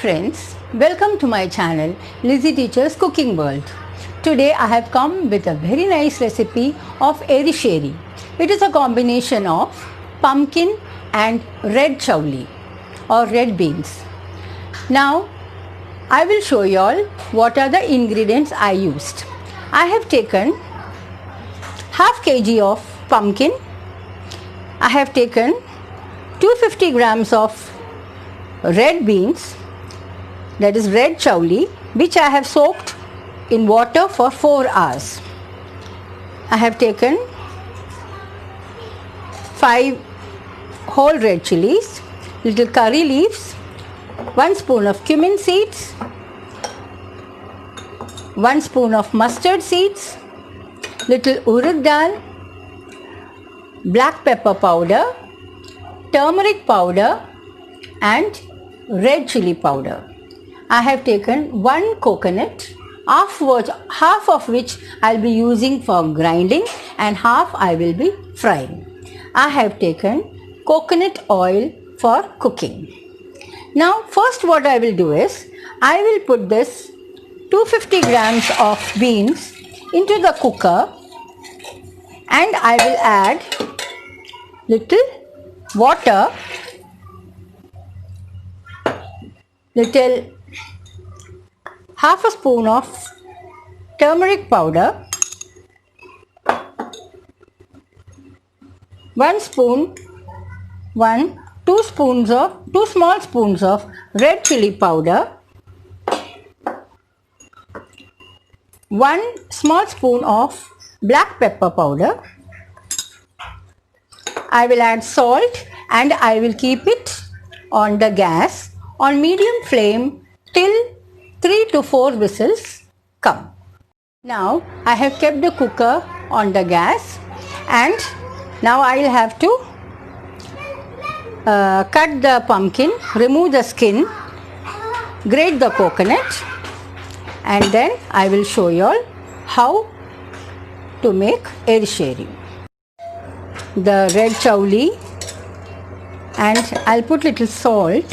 friends, welcome to my channel Lizzie Teacher's Cooking World. Today I have come with a very nice recipe of erisheri. It is a combination of pumpkin and red chawli or red beans. Now I will show you all what are the ingredients I used. I have taken half kg of pumpkin. I have taken 250 grams of red beans, that is red chawli, which I have soaked in water for 4 hours. I have taken 5 whole red chilies, little curry leaves, 1 spoon of cumin seeds, 1 spoon of mustard seeds, little urad dal, black pepper powder, turmeric powder and red chili powder. I have taken 1 coconut, half of which I will be using for grinding and half I will be frying. I have taken coconut oil for cooking. Now first what I will do is, I will put this 250 grams of beans into the cooker and I will add little water, little half a spoon of turmeric powder, 2 small spoons of red chili powder, 1 small spoon of black pepper powder. I will add salt and I will keep it on the gas on medium flame till 3 to 4 whistles come. Now I have kept the cooker on the gas and now I will have to cut the pumpkin, remove the skin, grate the coconut and then I will show you all how to make erisheri. The red chawli and I'll put little salt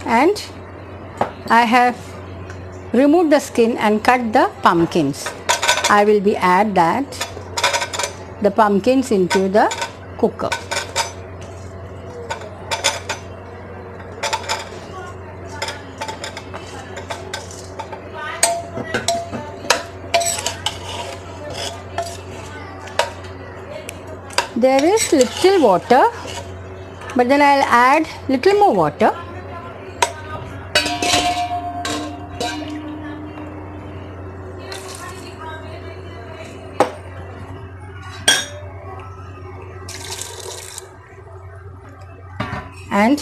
and I have removed the skin and cut the pumpkins. I will be add the pumpkins into the cooker. There is little water, but then I'll add little more water. And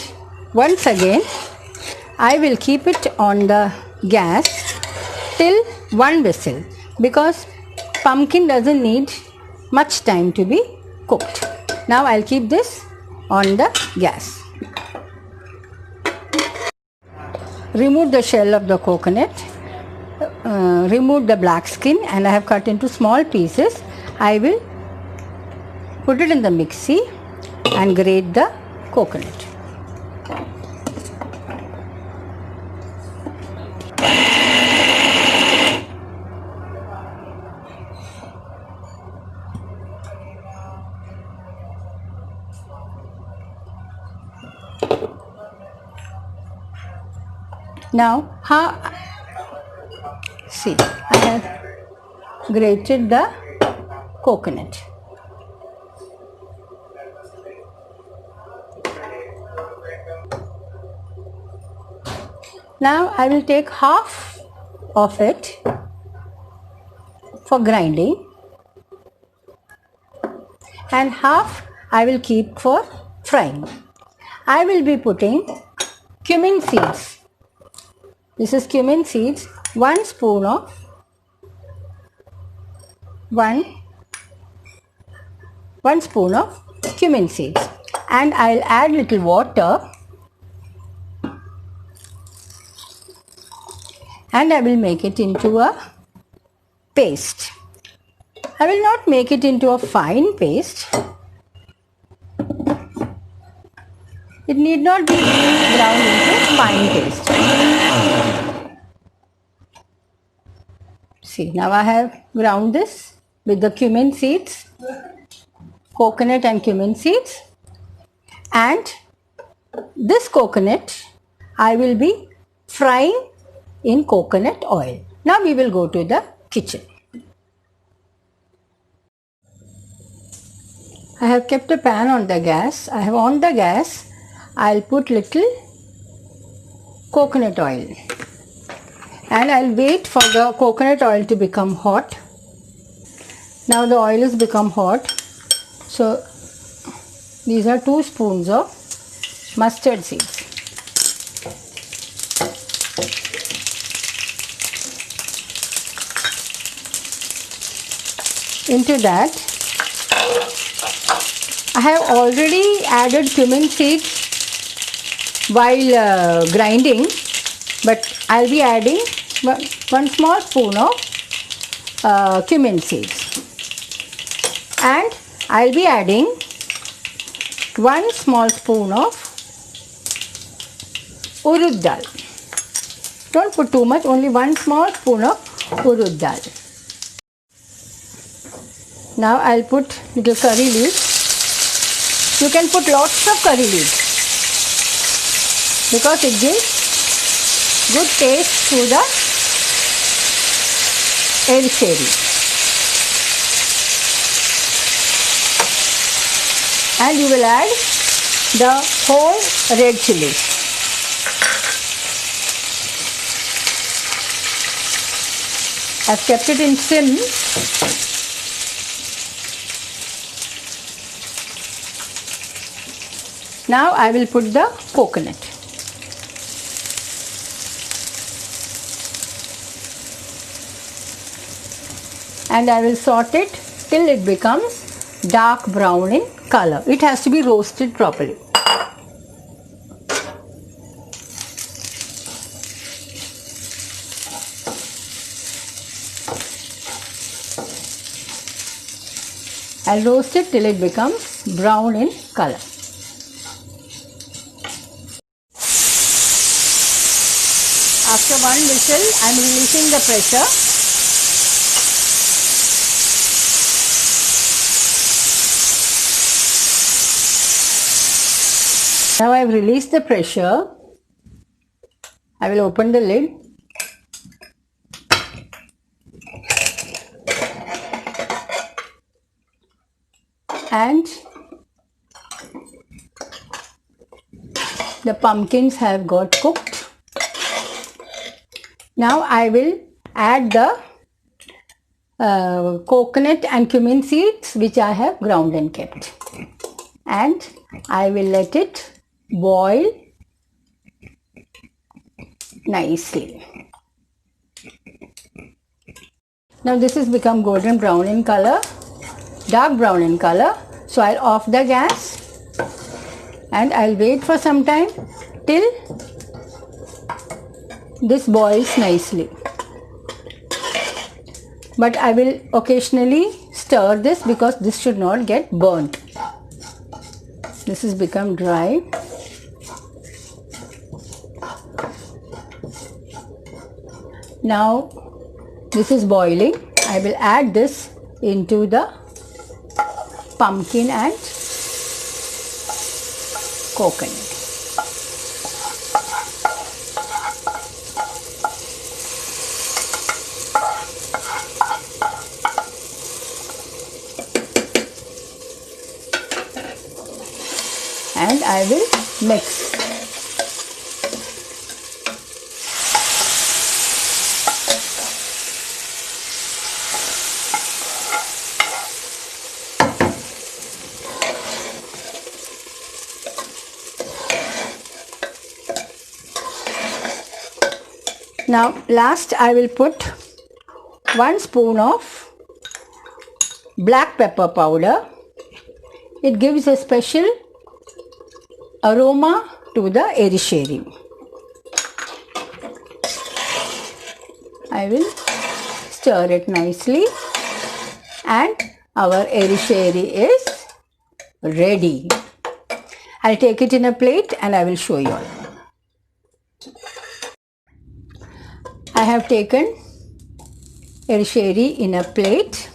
once again I will keep it on the gas till 1 whistle because pumpkin doesn't need much time to be cooked. Now I'll keep this on the gas. Remove the shell of the coconut, remove the black skin and I have cut into small pieces. I will put it in the mixie and grate the coconut. Now, see, I have grated the coconut. Now, I will take half of it for grinding and half I will keep for frying. I will be putting cumin seeds. This is cumin seeds, 1 spoon of cumin seeds and I'll add little water and I will make it into a paste. I will not make it into a fine paste. It need not be ground into fine paste. See, now I have ground this with the cumin seeds, coconut and cumin seeds, and this coconut I will be frying in coconut oil. Now we will go to the kitchen. I have kept a pan on the gas. I have on the gas. I'll put little coconut oil and I'll wait for the coconut oil to become hot. Now the oil has become hot. So these are 2 spoons of mustard seeds. Into that I have already added cumin seeds while grinding, but I'll be adding one small spoon of cumin seeds, and I'll be adding 1 small spoon of urud dal. Don't put too much, only 1 small spoon of urud dal. Now I'll put little curry leaves. You can put lots of curry leaves because it gives good taste to the erishery. And you will add the whole red chilies. I've kept it in sim. Now I will put the coconut. And I will saute it till it becomes dark brown in color. It has to be roasted properly. I'll roast it till it becomes brown in color. After 1 whistle, I am releasing the pressure. Now I have released the pressure. I will open the lid. And the pumpkins have got cooked. Now I will add the coconut and cumin seeds which I have ground and kept, and I will let it boil nicely. Now this has become golden brown in color, dark brown in color, so I'll off the gas and I'll wait for some time till this boils nicely. But I will occasionally stir this because this should not get burnt. This has become dry. Now this is boiling. I will add this into the pumpkin and coconut. And I will mix. Now last I will put 1 spoon of black pepper powder. It gives a special aroma to the erishery. I will stir it nicely and our erishery is ready. I'll take it in a plate and I will show you all. I have taken erisheri in a plate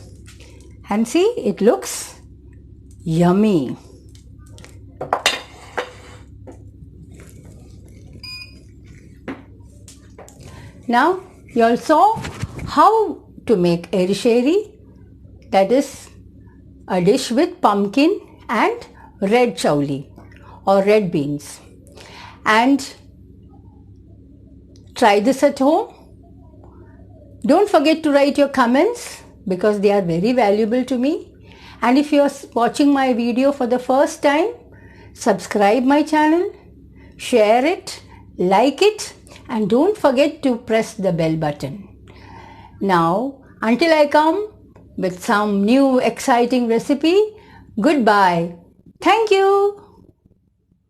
and see, it looks yummy. Now you all saw how to make erisheri, that is a dish with pumpkin and red chauli or red beans. And try this at home. Don't forget to write your comments because they are very valuable to me. And if you are watching my video for the first time, subscribe my channel, share it, like it, and don't forget to press the bell button. Now, until I come with some new exciting recipe, goodbye. Thank you.